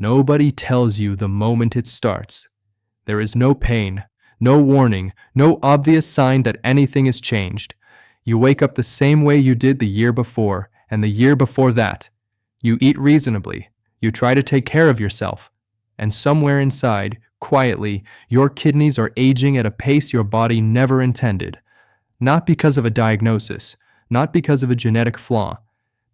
nobody tells you the moment it starts. There is no pain, no warning, no obvious sign that anything has changed. You wake up the same way you did the year before and the year before that. You eat reasonably. You try to take care of yourself. And somewhere inside, quietly, your kidneys are aging at a pace your body never intended. Not because of a diagnosis, not because of a genetic flaw,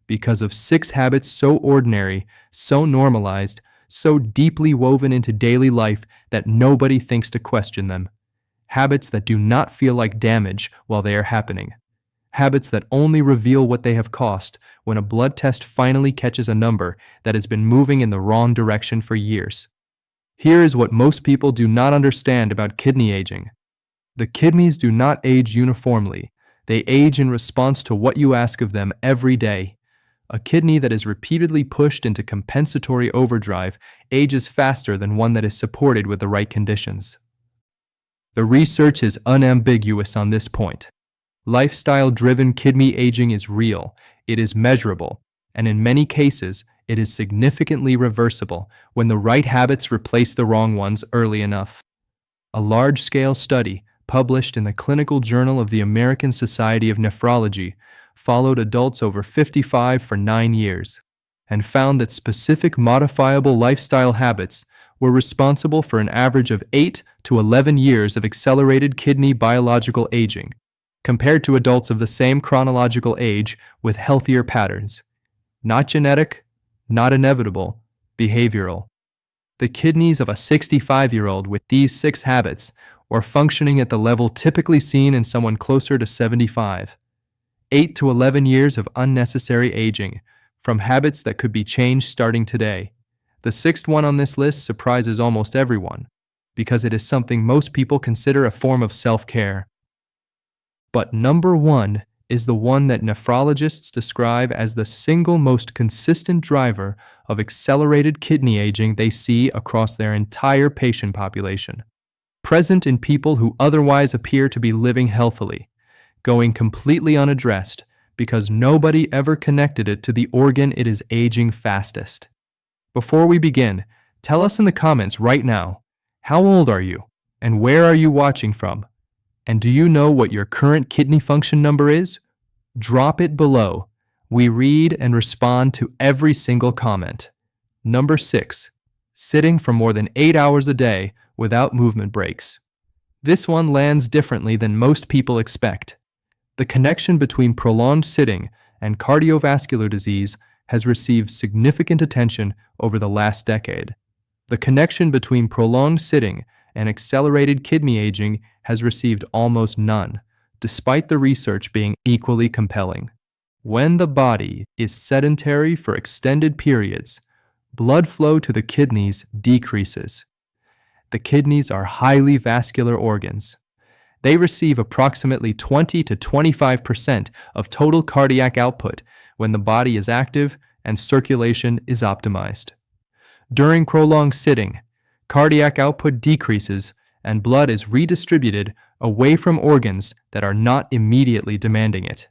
because of 6 habits so ordinary, so normalized, so deeply woven into daily life that nobody thinks to question them. Habits that do not feel like damage while they are happening. Habits that only reveal what they have cost when a blood test finally catches a number that has been moving in the wrong direction for years. Here is what most people do not understand about kidney aging. The kidneys do not age uniformly. They age in response to what you ask of them every day. A kidney that is repeatedly pushed into compensatory overdrive ages faster than one that is supported with the right conditions. The research is unambiguous on this point. Lifestyle-driven kidney aging is real, it is measurable, and in many cases, it is significantly reversible when the right habits replace the wrong ones early enough. A large-scale study, published in the Clinical Journal of the American Society of Nephrology, followed adults over 55 for 9 years, and found that specific modifiable lifestyle habits were responsible for an average of 8 to 11 years of accelerated kidney biological aging, compared to adults of the same chronological age with healthier patterns. Not genetic, not inevitable, behavioral. The kidneys of a 65-year-old with these 6 habits were functioning at the level typically seen in someone closer to 75. 8 to 11 years of unnecessary aging, from habits that could be changed starting today. The 6th one on this list surprises almost everyone, because it is something most people consider a form of self-care. But number 1 is the one that nephrologists describe as the single most consistent driver of accelerated kidney aging they see across their entire patient population, present in people who otherwise appear to be living healthily, going completely unaddressed because nobody ever connected it to the organ it is aging fastest. Before we begin, tell us in the comments right now, how old are you and where are you watching from? And do you know what your current kidney function number is? Drop it below. We read and respond to every single comment. Number 6. Sitting for more than 8 hours a day without movement breaks. This one lands differently than most people expect. The connection between prolonged sitting and cardiovascular disease has received significant attention over the last decade. The connection between prolonged sitting and accelerated kidney aging has received almost none, despite the research being equally compelling. When the body is sedentary for extended periods, blood flow to the kidneys decreases. The kidneys are highly vascular organs. They receive approximately 20 to 25% of total cardiac output when the body is active and circulation is optimized. During prolonged sitting, cardiac output decreases and blood is redistributed away from organs that are not immediately demanding it.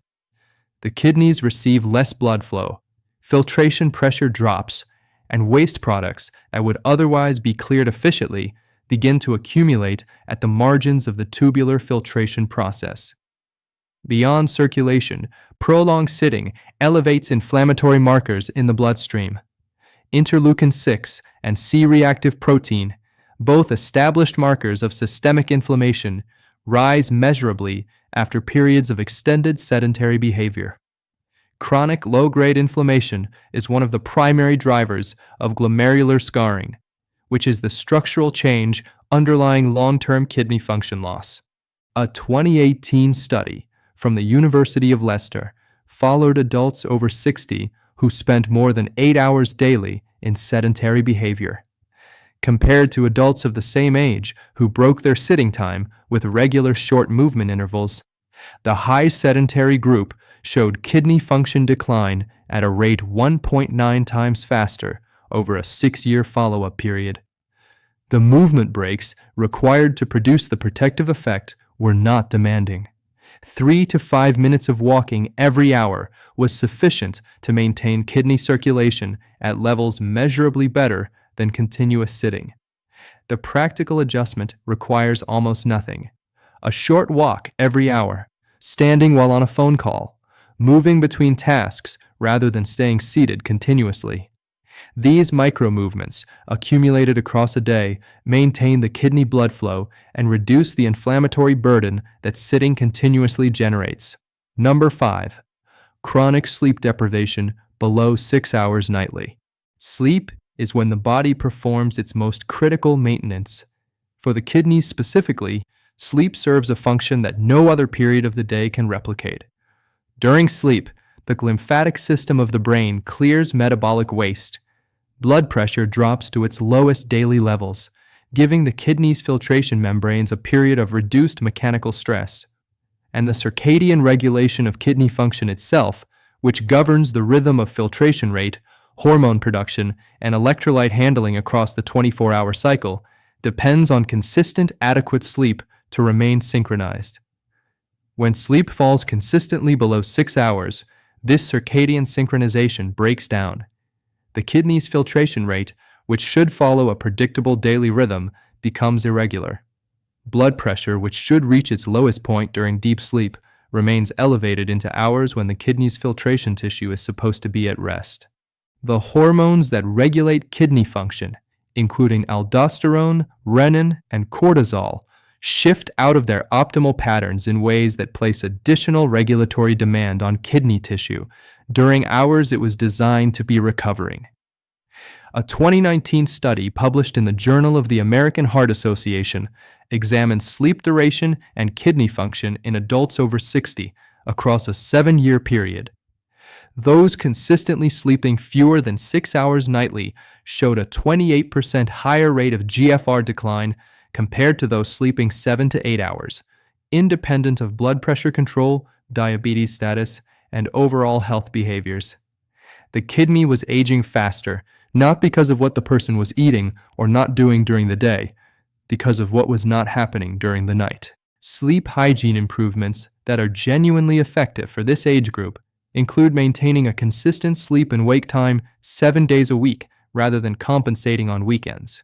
The kidneys receive less blood flow, filtration pressure drops, and waste products that would otherwise be cleared efficiently begin to accumulate at the margins of the tubular filtration process. Beyond circulation, prolonged sitting elevates inflammatory markers in the bloodstream. Interleukin-6 and C-reactive protein, both established markers of systemic inflammation, rise measurably after periods of extended sedentary behavior. Chronic low-grade inflammation is one of the primary drivers of glomerular scarring, which is the structural change underlying long-term kidney function loss. A 2018 study from the University of Leicester followed adults over 60 who spent more than 8 hours daily in sedentary behavior, compared to adults of the same age who broke their sitting time with regular short movement intervals. The high sedentary group showed kidney function decline at a rate 1.9 times faster over a 6-year follow-up period. The movement breaks required to produce the protective effect were not demanding. 3 to 5 minutes of walking every hour was sufficient to maintain kidney circulation at levels measurably better than continuous sitting. The practical adjustment requires almost nothing. A short walk every hour, standing while on a phone call, moving between tasks rather than staying seated continuously. These micro-movements, accumulated across a day, maintain the kidney blood flow and reduce the inflammatory burden that sitting continuously generates. Number 5. Chronic sleep deprivation below 6 hours nightly. Sleep is when the body performs its most critical maintenance. For the kidneys specifically, sleep serves a function that no other period of the day can replicate. During sleep, the lymphatic system of the brain clears metabolic waste. Blood pressure drops to its lowest daily levels, giving the kidney's filtration membranes a period of reduced mechanical stress. And the circadian regulation of kidney function itself, which governs the rhythm of filtration rate, hormone production, and electrolyte handling across the 24-hour cycle, depends on consistent, adequate sleep to remain synchronized. When sleep falls consistently below 6 hours, this circadian synchronization breaks down. The kidney's filtration rate, which should follow a predictable daily rhythm, becomes irregular. Blood pressure, which should reach its lowest point during deep sleep, remains elevated into hours when the kidney's filtration tissue is supposed to be at rest. The hormones that regulate kidney function, including aldosterone, renin, and cortisol, shift out of their optimal patterns in ways that place additional regulatory demand on kidney tissue during hours it was designed to be recovering. A 2019 study published in the Journal of the American Heart Association examined sleep duration and kidney function in adults over 60 across a 7-year period. Those consistently sleeping fewer than 6 hours nightly showed a 28% higher rate of GFR decline compared to those sleeping 7 to 8 hours, independent of blood pressure control, diabetes status, and overall health behaviors. The kidney was aging faster, not because of what the person was eating or not doing during the day, because of what was not happening during the night. Sleep hygiene improvements that are genuinely effective for this age group include maintaining a consistent sleep and wake time 7 days a week rather than compensating on weekends.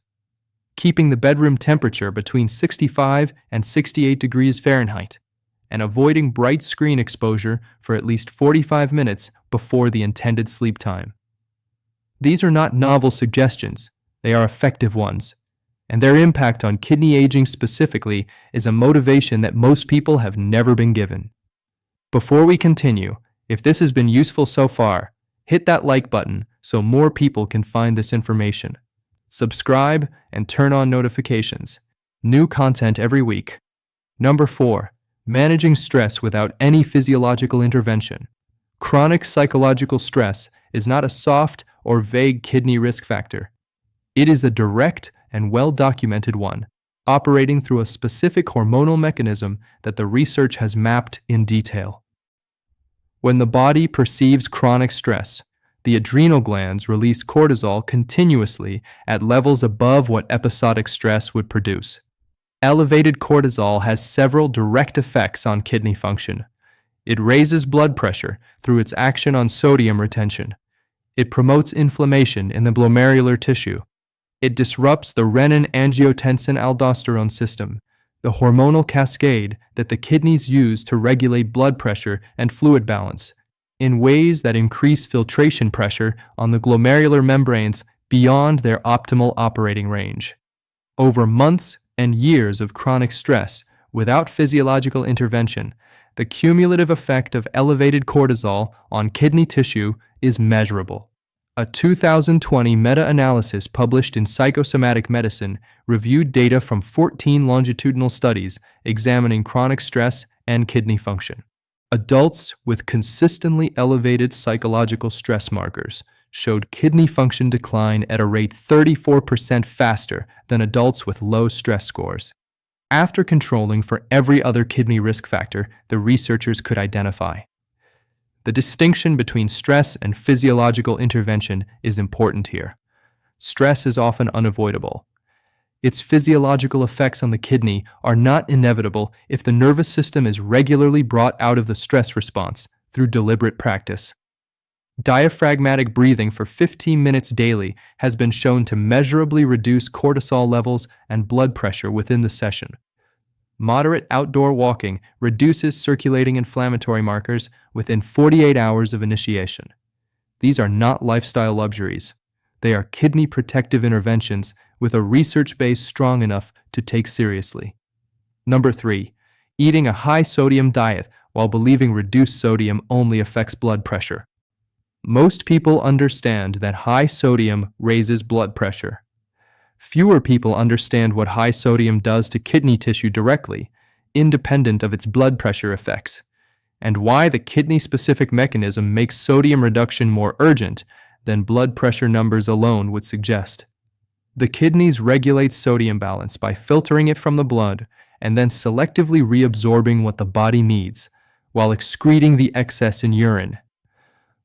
Keeping the bedroom temperature between 65 and 68 degrees Fahrenheit, and avoiding bright screen exposure for at least 45 minutes before the intended sleep time. These are not novel suggestions, they are effective ones, and their impact on kidney aging specifically is a motivation that most people have never been given. Before we continue, if this has been useful so far, hit that like button so more people can find this information. Subscribe and turn on notifications. New content every week. Number 4. Managing stress without any physiological intervention. Chronic psychological stress is not a soft or vague kidney risk factor. It is a direct and well-documented one, operating through a specific hormonal mechanism that the research has mapped in detail. When the body perceives chronic stress, the adrenal glands release cortisol continuously at levels above what episodic stress would produce. Elevated cortisol has several direct effects on kidney function. It raises blood pressure through its action on sodium retention. It promotes inflammation in the glomerular tissue. It disrupts the renin-angiotensin-aldosterone system, the hormonal cascade that the kidneys use to regulate blood pressure and fluid balance, in ways that increase filtration pressure on the glomerular membranes beyond their optimal operating range. Over months and years of chronic stress without physiological intervention, the cumulative effect of elevated cortisol on kidney tissue is measurable. A 2020 meta-analysis published in Psychosomatic Medicine reviewed data from 14 longitudinal studies examining chronic stress and kidney function. Adults with consistently elevated psychological stress markers showed kidney function decline at a rate 34% faster than adults with low stress scores. After controlling for every other kidney risk factor the researchers could identify. The distinction between stress and physiological intervention is important here. Stress is often unavoidable. Its physiological effects on the kidney are not inevitable if the nervous system is regularly brought out of the stress response through deliberate practice. Diaphragmatic breathing for 15 minutes daily has been shown to measurably reduce cortisol levels and blood pressure within the session. Moderate outdoor walking reduces circulating inflammatory markers within 48 hours of initiation. These are not lifestyle luxuries. They are kidney protective interventions with a research base strong enough to take seriously. Number 3. Eating a high-sodium diet while believing reduced sodium only affects blood pressure. Most people understand that high sodium raises blood pressure. Fewer people understand what high sodium does to kidney tissue directly, independent of its blood pressure effects, and why the kidney-specific mechanism makes sodium reduction more urgent than blood pressure numbers alone would suggest. The kidneys regulate sodium balance by filtering it from the blood and then selectively reabsorbing what the body needs, while excreting the excess in urine.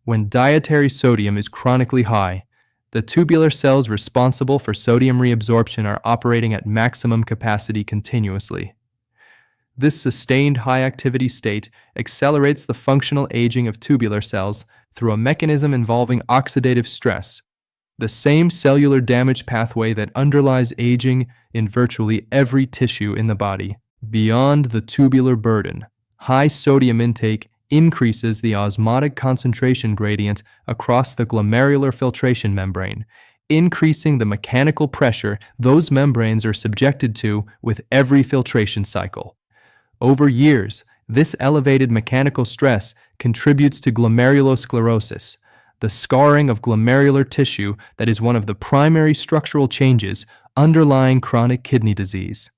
When dietary sodium is chronically high, the tubular cells responsible for sodium reabsorption are operating at maximum capacity continuously. This sustained high-activity state accelerates the functional aging of tubular cells through a mechanism involving oxidative stress, the same cellular damage pathway that underlies aging in virtually every tissue in the body. Beyond the tubular burden, high sodium intake increases the osmotic concentration gradient across the glomerular filtration membrane, increasing the mechanical pressure those membranes are subjected to with every filtration cycle. Over years, this elevated mechanical stress contributes to glomerulosclerosis, the scarring of glomerular tissue that is one of the primary structural changes underlying chronic kidney disease.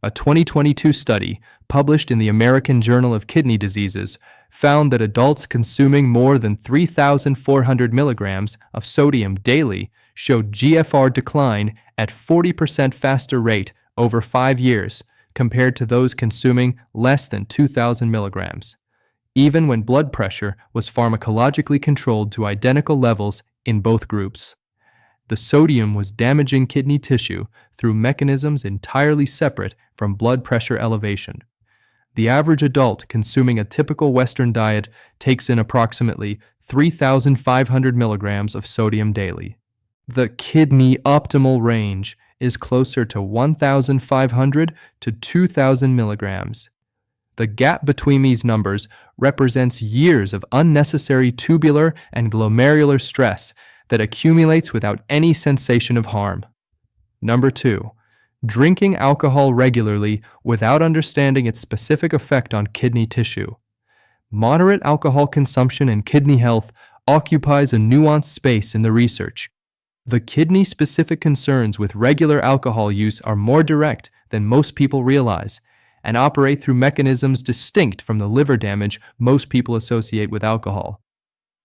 A 2022 study published in the American Journal of Kidney Diseases found that adults consuming more than 3,400 milligrams of sodium daily showed GFR decline at 40% faster rate over 5 years compared to those consuming less than 2,000 milligrams, even when blood pressure was pharmacologically controlled to identical levels in both groups. The sodium was damaging kidney tissue through mechanisms entirely separate from blood pressure elevation. The average adult consuming a typical Western diet takes in approximately 3,500 milligrams of sodium daily. The kidney optimal range is closer to 1,500 to 2,000 milligrams. The gap between these numbers represents years of unnecessary tubular and glomerular stress that accumulates without any sensation of harm. Number 2. Drinking alcohol regularly without understanding its specific effect on kidney tissue. Moderate alcohol consumption in kidney health occupies a nuanced space in the research. The kidney-specific concerns with regular alcohol use are more direct than most people realize and operate through mechanisms distinct from the liver damage most people associate with alcohol.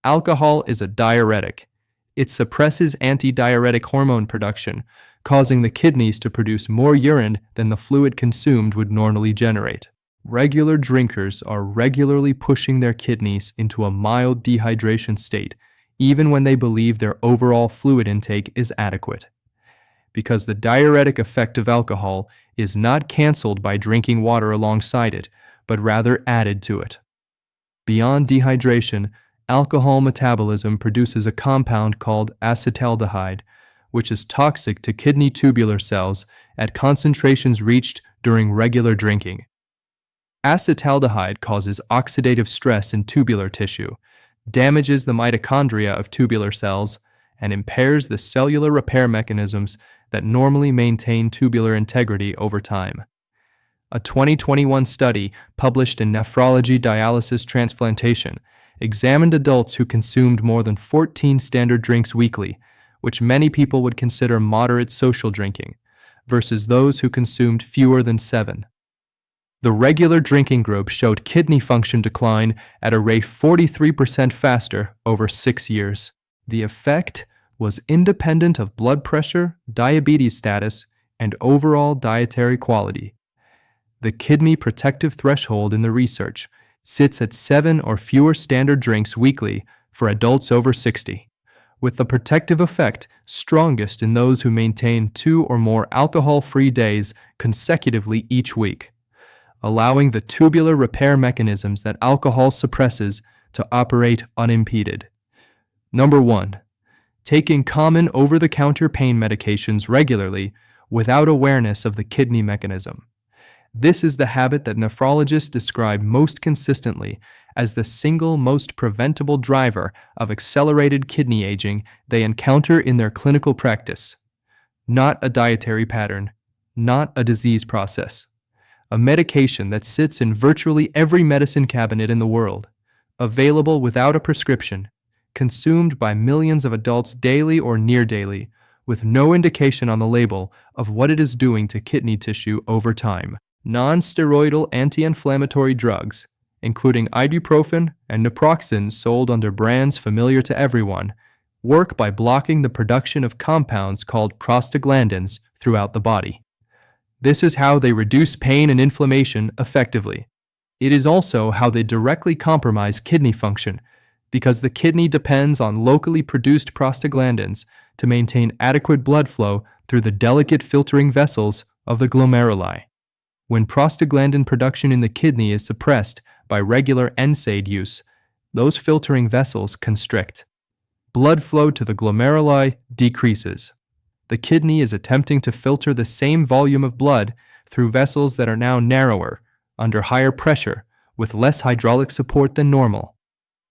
Alcohol is a diuretic. It suppresses antidiuretic hormone production, causing the kidneys to produce more urine than the fluid consumed would normally generate. Regular drinkers are regularly pushing their kidneys into a mild dehydration state, even when they believe their overall fluid intake is adequate. Because the diuretic effect of alcohol is not canceled by drinking water alongside it, but rather added to it. Beyond dehydration, alcohol metabolism produces a compound called acetaldehyde, which is toxic to kidney tubular cells at concentrations reached during regular drinking. Acetaldehyde causes oxidative stress in tubular tissue, damages the mitochondria of tubular cells, and impairs the cellular repair mechanisms that normally maintain tubular integrity over time. A 2021 study published in Nephrology Dialysis Transplantation examined adults who consumed more than 14 standard drinks weekly, which many people would consider moderate social drinking, versus those who consumed fewer than 7. The regular drinking group showed kidney function decline at a rate 43% faster over 6 years. The effect was independent of blood pressure, diabetes status, and overall dietary quality. The kidney protective threshold in the research sits at 7 or fewer standard drinks weekly for adults over 60, with the protective effect strongest in those who maintain 2 or more alcohol-free days consecutively each week, allowing the tubular repair mechanisms that alcohol suppresses to operate unimpeded. Number 1. Taking common over-the-counter pain medications regularly without awareness of the kidney mechanism. This is the habit that nephrologists describe most consistently as the single most preventable driver of accelerated kidney aging they encounter in their clinical practice. Not a dietary pattern, not a disease process. A medication that sits in virtually every medicine cabinet in the world, available without a prescription, consumed by millions of adults daily or near daily, with no indication on the label of what it is doing to kidney tissue over time. Non-steroidal anti-inflammatory drugs, including ibuprofen and naproxen sold under brands familiar to everyone, work by blocking the production of compounds called prostaglandins throughout the body. This is how they reduce pain and inflammation effectively. It is also how they directly compromise kidney function, because the kidney depends on locally produced prostaglandins to maintain adequate blood flow through the delicate filtering vessels of the glomeruli. When prostaglandin production in the kidney is suppressed by regular NSAID use, those filtering vessels constrict. Blood flow to the glomeruli decreases. The kidney is attempting to filter the same volume of blood through vessels that are now narrower, under higher pressure, with less hydraulic support than normal.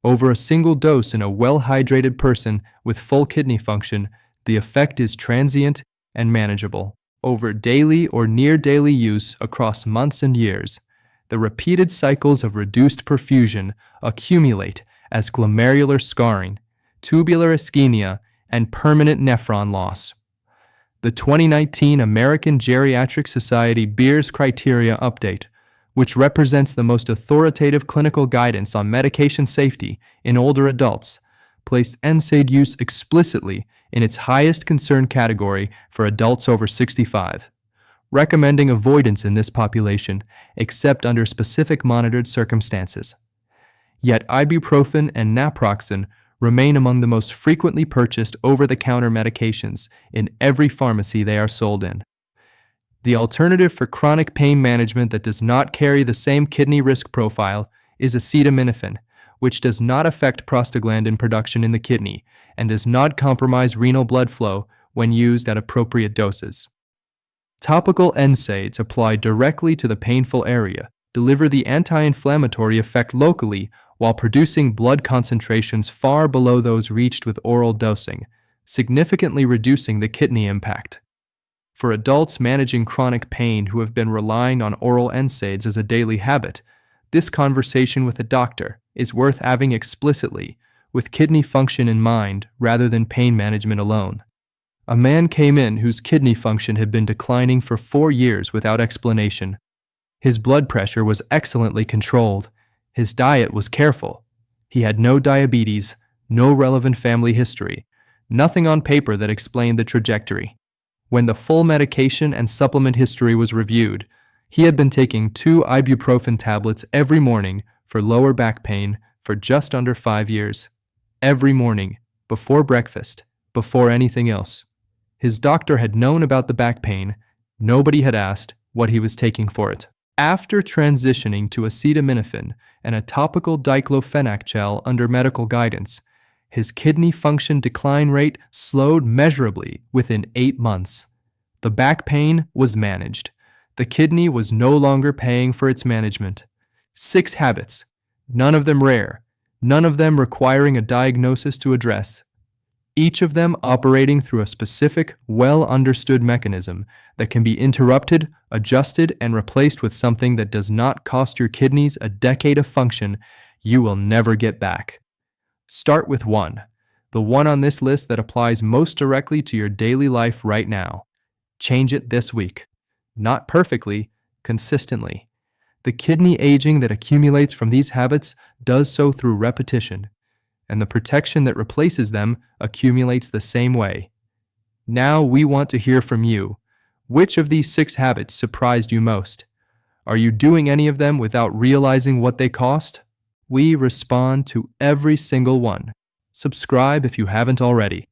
Over a single dose in a well-hydrated person with full kidney function, the effect is transient and manageable. Over daily or near-daily use across months and years, the repeated cycles of reduced perfusion accumulate as glomerular scarring, tubular ischemia, and permanent nephron loss. The 2019 American Geriatric Society Beers Criteria Update, which represents the most authoritative clinical guidance on medication safety in older adults, placed NSAID use explicitly in its highest concern category for adults over 65, recommending avoidance in this population except under specific monitored circumstances. Yet ibuprofen and naproxen remain among the most frequently purchased over-the-counter medications in every pharmacy they are sold in. The alternative for chronic pain management that does not carry the same kidney risk profile is acetaminophen, which does not affect prostaglandin production in the kidney and does not compromise renal blood flow when used at appropriate doses. Topical NSAIDs applied directly to the painful area deliver the anti-inflammatory effect locally while producing blood concentrations far below those reached with oral dosing, significantly reducing the kidney impact. For adults managing chronic pain who have been relying on oral NSAIDs as a daily habit, this conversation with a doctor is worth having explicitly, with kidney function in mind rather than pain management alone. A man came in whose kidney function had been declining for 4 years without explanation. His blood pressure was excellently controlled. His diet was careful. He had no diabetes, no relevant family history, nothing on paper that explained the trajectory. When the full medication and supplement history was reviewed, he had been taking 2 ibuprofen tablets every morning for lower back pain for just under 5 years. Every morning, before breakfast, before anything else. His doctor had known about the back pain. Nobody had asked what he was taking for it. After transitioning to acetaminophen and a topical diclofenac gel under medical guidance, his kidney function decline rate slowed measurably within 8 months. The back pain was managed. The kidney was no longer paying for its management. 6 habits, none of them rare, none of them requiring a diagnosis to address. Each of them operating through a specific, well-understood mechanism that can be interrupted, adjusted, and replaced with something that does not cost your kidneys a decade of function you will never get back. Start with 1, the one on this list that applies most directly to your daily life right now. Change it this week. Not perfectly, consistently. The kidney aging that accumulates from these habits does so through repetition, and the protection that replaces them accumulates the same way. Now we want to hear from you. Which of these 6 habits surprised you most? Are you doing any of them without realizing what they cost? We respond to every single one. Subscribe if you haven't already.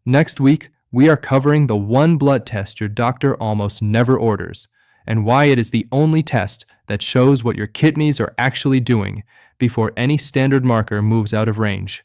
Next week, we are covering the one blood test your doctor almost never orders, and why it is the only test that shows what your kidneys are actually doing before any standard marker moves out of range.